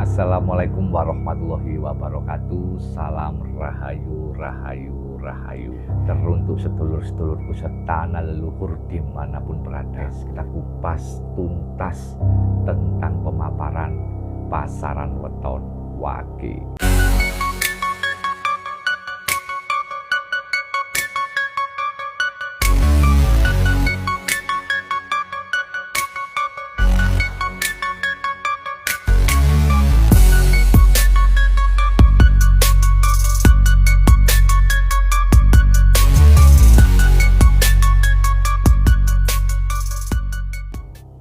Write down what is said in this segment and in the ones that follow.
Assalamualaikum warahmatullahi wabarakatuh. Salam rahayu, rahayu, rahayu. Teruntuk sedulur-sedulurku setanah leluhur dimanapun berada. Kita kupas tuntas tentang pemaparan pasaran weton wage.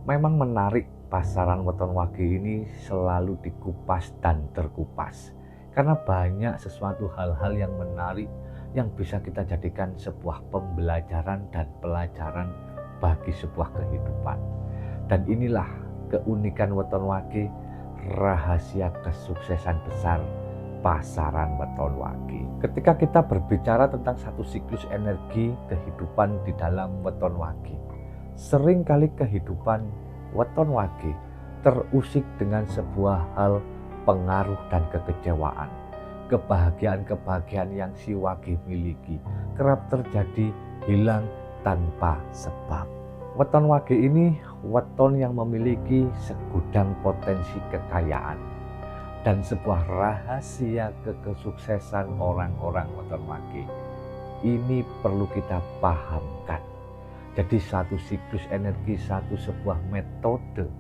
Memang menarik, pasaran weton wage ini selalu dikupas dan terkupas. Karena banyak sesuatu hal-hal yang menarik yang bisa kita jadikan sebuah pembelajaran dan pelajaran bagi sebuah kehidupan. Dan inilah keunikan weton wage, rahasia kesuksesan besar pasaran weton wage. Ketika kita berbicara tentang satu siklus energi kehidupan di dalam weton wage, seringkali kehidupan weton wage terusik dengan sebuah hal pengaruh dan kekecewaan. Kebahagiaan-kebahagiaan yang si wage miliki kerap terjadi hilang tanpa sebab. Weton wage ini weton yang memiliki segudang potensi kekayaan dan sebuah rahasia kesuksesan orang-orang weton wage. Ini perlu kita pahamkan. Jadi satu siklus energi, satu sebuah metode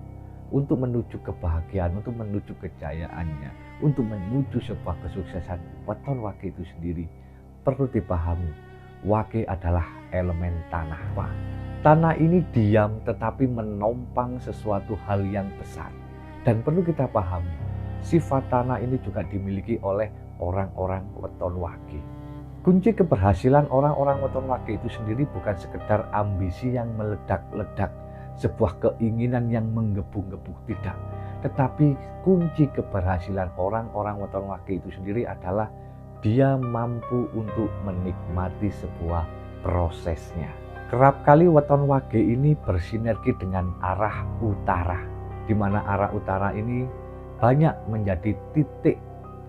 untuk menuju kebahagiaan, untuk menuju kejayaannya, untuk menuju sebuah kesuksesan weton wage itu sendiri perlu dipahami. Wage adalah elemen tanah. Tanah ini diam tetapi menompang sesuatu hal yang besar. Dan perlu kita pahami, sifat tanah ini juga dimiliki oleh orang-orang weton wage. Kunci keberhasilan orang-orang weton wage itu sendiri bukan sekedar ambisi yang meledak-ledak, sebuah keinginan yang menggebu-gebu, tidak. Tetapi kunci keberhasilan orang-orang weton wage itu sendiri adalah dia mampu untuk menikmati sebuah prosesnya. Kerap kali weton wage ini bersinergi dengan arah utara, di mana arah utara ini banyak menjadi titik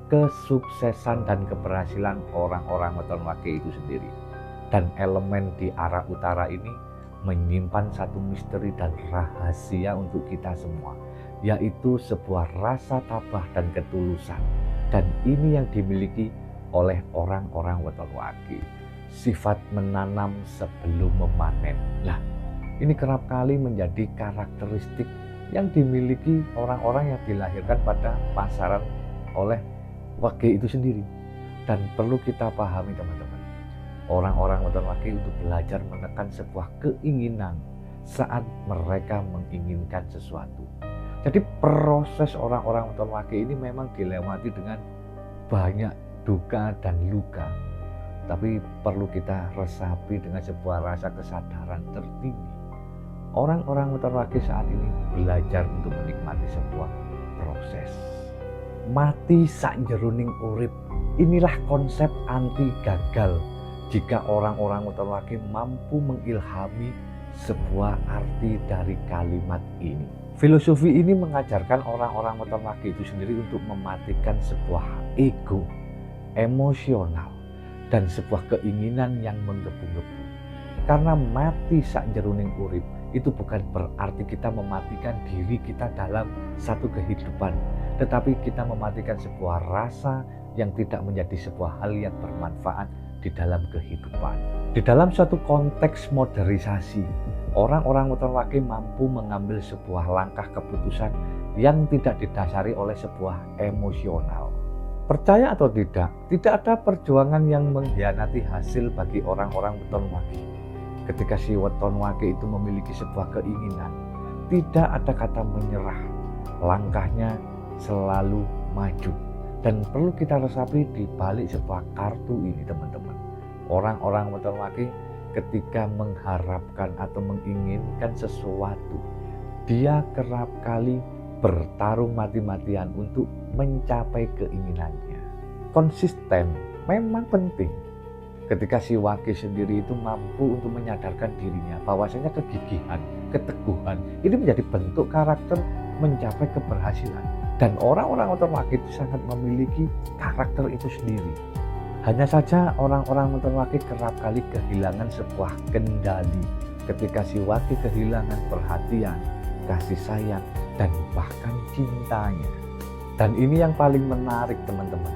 kesuksesan dan keberhasilan orang-orang weton wage itu sendiri. Dan elemen di arah utara ini menyimpan satu misteri dan rahasia untuk kita semua, yaitu sebuah rasa tabah dan ketulusan. Dan ini yang dimiliki oleh orang-orang weton wage, sifat menanam sebelum memanen. Nah, ini kerap kali menjadi karakteristik yang dimiliki orang-orang yang dilahirkan pada pasaran oleh wage itu sendiri. Dan perlu kita pahami teman-teman, orang-orang weton wage untuk belajar menekan sebuah keinginan saat mereka menginginkan sesuatu. Jadi proses orang-orang weton wage ini memang dilewati dengan banyak duka dan luka, tapi perlu kita resapi dengan sebuah rasa kesadaran tertinggi. Orang-orang weton wage saat ini belajar untuk menikmati sebuah proses. Mati sakjeroning urip, inilah konsep anti gagal jika orang-orang weton wage mampu mengilhami sebuah arti dari kalimat ini. Filosofi ini mengajarkan orang-orang weton wage itu sendiri untuk mematikan sebuah ego, emosional, dan sebuah keinginan yang menggebu-gebu. Karena mati sakjeroning urip itu bukan berarti kita mematikan diri kita dalam satu kehidupan, tetapi kita mematikan sebuah rasa yang tidak menjadi sebuah hal yang bermanfaat di dalam kehidupan. Di dalam suatu konteks modernisasi, orang-orang weton wage mampu mengambil sebuah langkah keputusan yang tidak didasari oleh sebuah emosional. Percaya atau tidak ada perjuangan yang mengkhianati hasil bagi orang-orang weton wage. Ketika si weton wage itu memiliki sebuah keinginan, tidak ada kata menyerah. Langkahnya selalu maju. Dan perlu kita resapi di balik sebuah kartu ini teman-teman. Orang-orang weton wage ketika mengharapkan atau menginginkan sesuatu, dia kerap kali bertarung mati-matian untuk mencapai keinginannya. Konsisten memang penting. Ketika si wage sendiri itu mampu untuk menyadarkan dirinya bahwasanya kegigihan, keteguhan ini menjadi bentuk karakter mencapai keberhasilan. Dan orang-orang weton wage itu sangat memiliki karakter itu sendiri. Hanya saja orang-orang weton wage kerap kali kehilangan sebuah kendali ketika si wage kehilangan perhatian, kasih sayang, dan bahkan cintanya. Dan ini yang paling menarik teman-teman.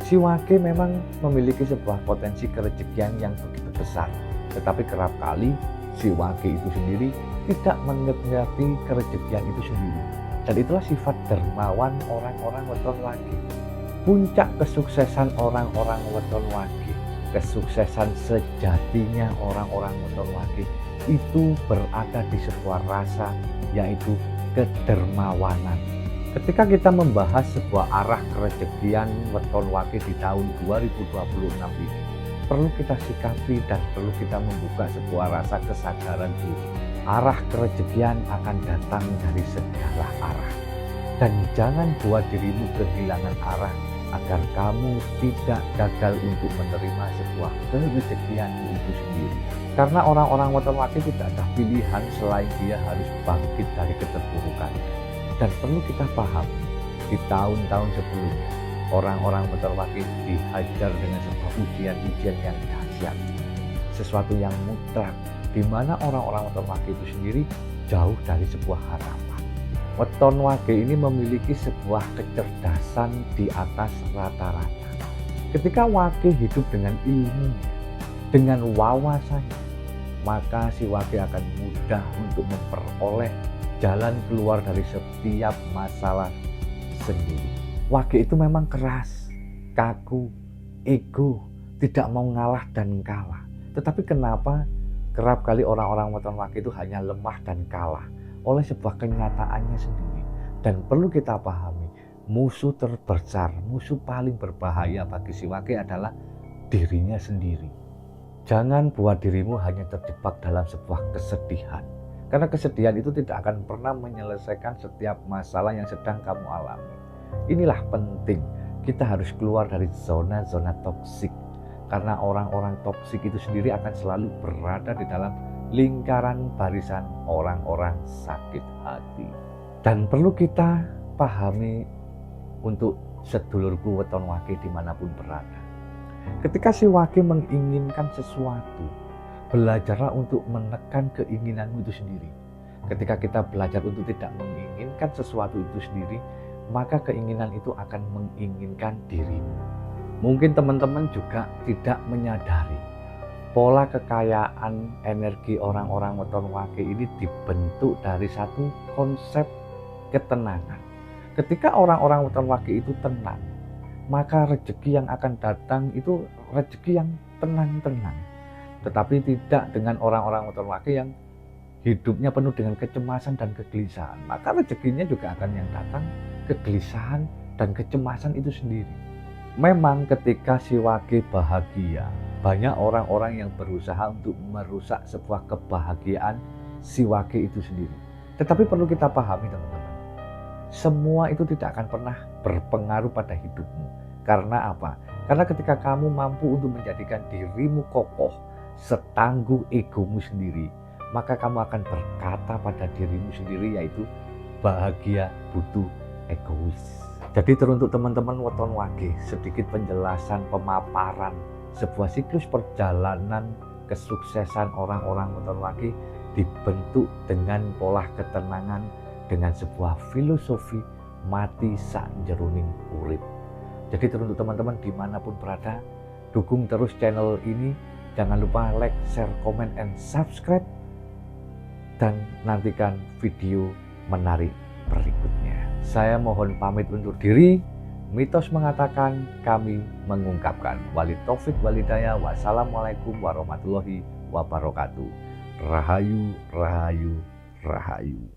Si wage memang memiliki sebuah potensi kerejekian yang begitu besar. Tetapi kerap kali si wage itu sendiri tidak menikmati kerejekian itu sendiri. Dan itulah sifat dermawan orang-orang weton wage. Puncak kesuksesan orang-orang weton wage, kesuksesan sejatinya orang-orang weton wage itu berada di sebuah rasa, yaitu kedermawanan. Ketika kita membahas sebuah arah kerejekian weton wage di tahun 2026 ini, perlu kita sikapi dan perlu kita membuka sebuah rasa kesadaran diri. Arah kerejekian akan datang dari segala arah. Dan jangan buat dirimu kehilangan arah agar kamu tidak gagal untuk menerima sebuah kerejekianmu itu sendiri. Karena orang-orang weton wage tidak ada pilihan selain dia harus bangkit dari keterpurukannya. Dan perlu kita pahami, di tahun-tahun sebelumnya, orang-orang weton wage dihajar dengan sebuah ujian-ujian yang dahsyat. Sesuatu yang mutlak, di mana orang-orang weton wage itu sendiri jauh dari sebuah harapan. Weton wage ini memiliki sebuah kecerdasan di atas rata-rata. Ketika wage hidup dengan ilmunya, dengan wawasannya, maka si wage akan mudah untuk memperoleh jalan keluar dari setiap masalah sendiri. Wage itu memang keras, kaku, ego, tidak mau ngalah dan kalah. Tetapi kenapa kerap kali orang-orang weton wage itu hanya lemah dan kalah oleh sebuah kenyataannya sendiri. Dan perlu kita pahami, musuh terbesar, musuh paling berbahaya bagi si wage adalah dirinya sendiri. Jangan buat dirimu hanya terjebak dalam sebuah kesedihan. Karena kesedihan itu tidak akan pernah menyelesaikan setiap masalah yang sedang kamu alami. Inilah penting, kita harus keluar dari zona-zona toksik. Karena orang-orang toksik itu sendiri akan selalu berada di dalam lingkaran barisan orang-orang sakit hati. Dan perlu kita pahami untuk sedulurku weton wage dimanapun berada. Ketika si wage menginginkan sesuatu, belajarlah untuk menekan keinginanmu itu sendiri. Ketika kita belajar untuk tidak menginginkan sesuatu itu sendiri, maka keinginan itu akan menginginkan dirimu. Mungkin teman-teman juga tidak menyadari pola kekayaan energi orang-orang weton wage ini dibentuk dari satu konsep ketenangan. Ketika orang-orang weton wage itu tenang, maka rezeki yang akan datang itu rezeki yang tenang-tenang. Tetapi tidak dengan orang-orang weton wage yang hidupnya penuh dengan kecemasan dan kegelisahan. Maka rezekinya juga akan yang datang kegelisahan dan kecemasan itu sendiri. Memang ketika si wage bahagia, banyak orang-orang yang berusaha untuk merusak sebuah kebahagiaan si wage itu sendiri. Tetapi perlu kita pahami teman-teman, semua itu tidak akan pernah berpengaruh pada hidupmu. Karena apa? Karena ketika kamu mampu untuk menjadikan dirimu kokoh, setangguh egomu sendiri, maka kamu akan berkata pada dirimu sendiri, yaitu bahagia butuh egois. Jadi teruntuk teman-teman weton wage, sedikit penjelasan pemaparan sebuah siklus perjalanan kesuksesan orang-orang weton wage dibentuk dengan pola ketenangan, dengan sebuah filosofi mati sak jeroning urip. Jadi teruntuk teman-teman dimanapun berada, dukung terus channel ini. Jangan lupa like, share, comment, and subscribe. Dan nantikan video menarik berikutnya. Saya mohon pamit undur diri. Mitos mengatakan, kami mengungkapkan. Wali taufik walidaya. Wassalamualaikum warahmatullahi wabarakatuh. Rahayu, rahayu, rahayu.